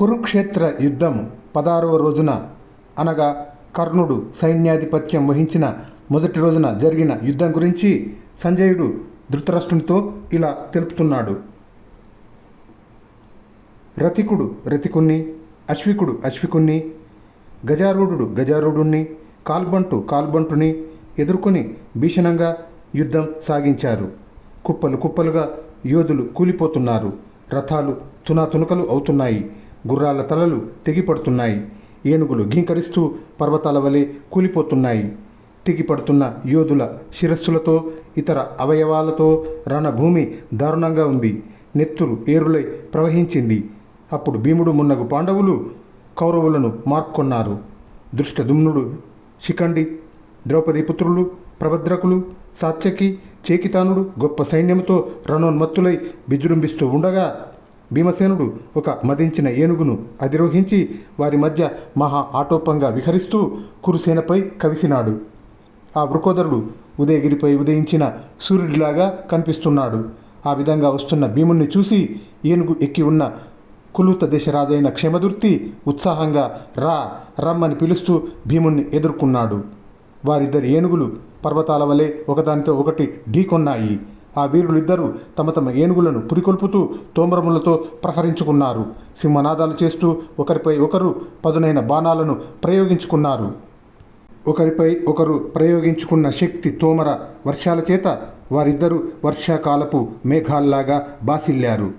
కురుక్షేత్ర యుద్ధం 16వ రోజున అనగా కర్ణుడు సైన్యాధిపత్యం వహించిన మొదటి రోజున జరిగిన యుద్ధం గురించి సంజయుడు ధృతరాష్ట్రునితో ఇలా తెలుపుతున్నాడు. రతికుడు రతికుణ్ణి, అశ్వికుడు అశ్వికుణ్ణి, గజారూఢుడు గజారూఢుణ్ణి, కాల్బంటు కాల్బంటుని ఎదుర్కొని భీషణంగా యుద్ధం సాగించారు. కుప్పలు కుప్పలుగా యోధులు కూలిపోతున్నారు. రథాలు తునాతునకలు అవుతున్నాయి. గుర్రాల తలలు తెగిపడుతున్నాయి. ఏనుగులు ఘీంకరిస్తూ పర్వతాల వలె కూలిపోతున్నాయి. తెగిపడుతున్న యోధుల శిరస్సులతో ఇతర అవయవాలతో రణభూమి దారుణంగా ఉంది. నెత్తురు ఏరులై ప్రవహించింది. అప్పుడు భీముడు మున్నగు పాండవులు కౌరవులను మార్కొన్నారు. దృష్టదుమ్నుడు, శిఖండి, ద్రౌపది పుత్రులు, ప్రభద్రకులు, సాత్యకి, చేకితానుడు గొప్ప సైన్యముతో రణోన్మత్తులై విజృంభిస్తూ ఉండగా భీమసేనుడు ఒక మదించిన ఏనుగును అధిరోహించి వారి మధ్య మహా ఆటోపంగా విహరిస్తూ కురుసేనపై కవిసినాడు. ఆ వృకోదరుడు ఉదయగిరిపై ఉదయించిన సూర్యుడిలాగా కనిపిస్తున్నాడు. ఆ విధంగా వస్తున్న భీముణ్ణి చూసి ఏనుగు ఎక్కి ఉన్న కులూత దేశరాజైన క్షేమదుర్తి ఉత్సాహంగా రమ్మని పిలుస్తూ భీముణ్ణి ఎదుర్కొన్నాడు. వారిద్దరి ఏనుగులు పర్వతాల వలె ఒకదానితో ఒకటి ఢీకొన్నాయి. ఆ వీరులిద్దరూ తమ తమ ఏనుగులను పురికొల్పుతూ తోంబరములతో ప్రహరించుకున్నారు. సింహనాదాలు చేస్తూ ఒకరిపై ఒకరు పదునైన బాణాలను ప్రయోగించుకున్నారు. ఒకరిపై ఒకరు ప్రయోగించుకున్న శక్తి తోమర వర్షాల చేత వారిద్దరూ వర్షాకాలపు మేఘాల్లాగా బాసిల్లారు.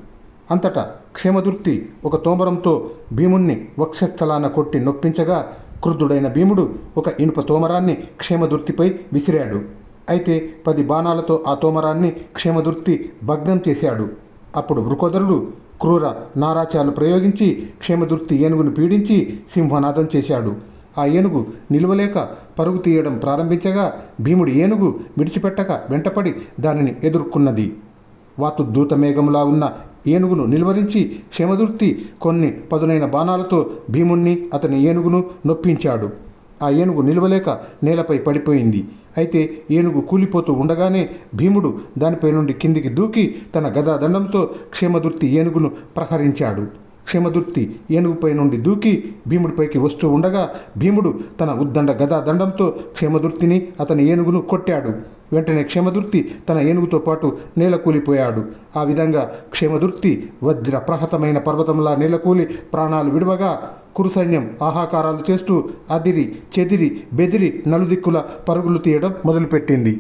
అంతటా క్షేమదుర్తి ఒక తోమరంతో భీముణ్ణి వక్షస్థలాన కొట్టి నొప్పించగా క్రుద్ధుడైన భీముడు ఒక ఇనుప తోమరాన్ని క్షేమదుర్తిపై విసిరాడు. అయితే 10 బాణాలతో ఆ తోమరాన్ని క్షేమదుర్తి భగ్నం చేశాడు. అప్పుడు వృకోదరుడు క్రూర నారాచాలు ప్రయోగించి క్షేమదుర్తి ఏనుగును పీడించి సింహనాదం చేశాడు. ఆ ఏనుగు నిలువలేక పరుగు తీయడం ప్రారంభించగా భీముడి ఏనుగు విడిచిపెట్టక వెంటపడి దానిని ఎదుర్కొన్నది. వాతుద్దూత మేఘంలా ఉన్న ఏనుగును నిలువరించి క్షేమదుర్తి కొన్ని పదునైన బాణాలతో భీముణ్ణి అతని ఏనుగును నొప్పించాడు. ఆ ఏనుగు నిలవలేక నేలపై పడిపోయింది. అయితే ఏనుగు కూలిపోతూ ఉండగానే భీముడు దానిపై నుండి కిందికి దూకి తన గదా దండంతో క్షేమదుర్తి ఏనుగును ప్రహరించాడు. క్షేమదుర్తి ఏనుగుపై నుండి దూకి భీముడిపైకి వస్తూ ఉండగా భీముడు తన ఉద్దండ గదా దండంతో క్షేమదుర్తిని అతని ఏనుగును కొట్టాడు. వెంటనే క్షేమదుర్తి తన ఏనుగుతో పాటు నేలకూలిపోయాడు. ఆ విధంగా క్షేమదుర్తి వజ్ర ప్రహతమైన పర్వతంలా నేలకూలి ప్రాణాలు విడవగా కురుసైన్యం ఆహాకారాలు చేస్తూ అదిరి చెదిరి బెదిరి నలుదిక్కుల పరుగులు తీయడం మొదలుపెట్టింది.